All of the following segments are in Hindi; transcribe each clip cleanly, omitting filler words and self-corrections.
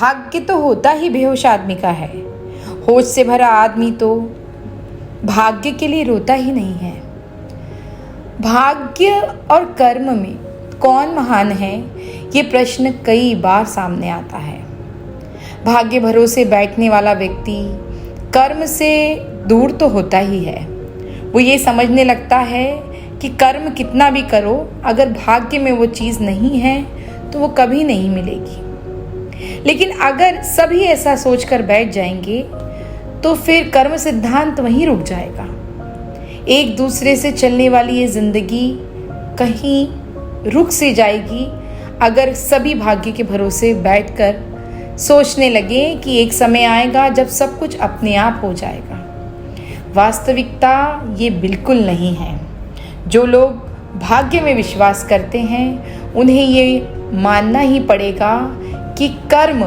भाग्य तो होता ही बेहोश आदमी का है। होश से भरा आदमी तो भाग्य के लिए रोता ही नहीं है। भाग्य और कर्म में कौन महान है, ये प्रश्न कई बार सामने आता है। भाग्य भरोसे बैठने वाला व्यक्ति कर्म से दूर तो होता ही है। वो ये समझने लगता है कि कर्म कितना भी करो, अगर भाग्य में वो चीज़ नहीं है तो वो कभी नहीं मिलेगी। लेकिन अगर सभी ऐसा सोचकर बैठ जाएंगे तो फिर कर्म सिद्धांत वहीं रुक जाएगा। एक दूसरे से चलने वाली ये जिंदगी कहीं रुक सी जाएगी अगर सभी भाग्य के भरोसे बैठकर सोचने लगे कि एक समय आएगा जब सब कुछ अपने आप हो जाएगा। वास्तविकता ये बिल्कुल नहीं है। जो लोग भाग्य में विश्वास करते हैं उन्हें ये मानना ही पड़ेगा कि कर्म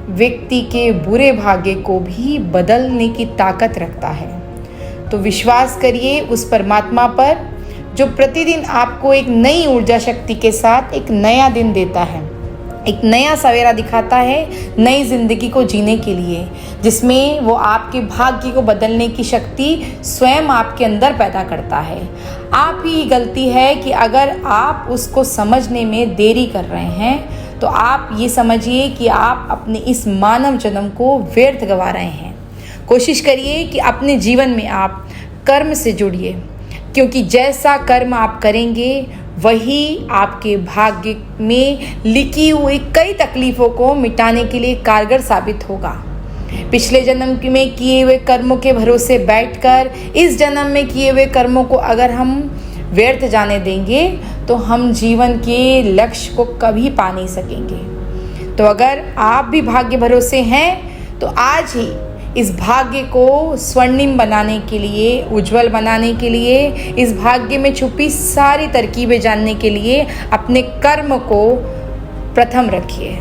व्यक्ति के बुरे भाग्य को भी बदलने की ताकत रखता है। तो विश्वास करिए उस परमात्मा पर जो प्रतिदिन आपको एक नई ऊर्जा शक्ति के साथ एक नया दिन देता है, एक नया सवेरा दिखाता है नई जिंदगी को जीने के लिए, जिसमें वो आपके भाग्य को बदलने की शक्ति स्वयं आपके अंदर पैदा करता है। आप ही गलती है कि अगर आप उसको समझने में देरी कर रहे हैं तो आप ये समझिए कि आप अपने इस मानव जन्म को व्यर्थ गंवा रहे हैं। कोशिश करिए कि अपने जीवन में आप कर्म से जुड़िए, क्योंकि जैसा कर्म आप करेंगे वही आपके भाग्य में लिखी हुई कई तकलीफ़ों को मिटाने के लिए कारगर साबित होगा। पिछले जन्म में किए हुए कर्मों के भरोसे बैठकर इस जन्म में किए हुए कर्मों को अगर हम व्यर्थ जाने देंगे तो हम जीवन के लक्ष्य को कभी पा नहीं सकेंगे। तो अगर आप भी भाग्य भरोसे हैं तो आज ही इस भाग्य को स्वर्णिम बनाने के लिए, उज्जवल बनाने के लिए, इस भाग्य में छुपी सारी तरकीबें जानने के लिए अपने कर्म को प्रथम रखिए।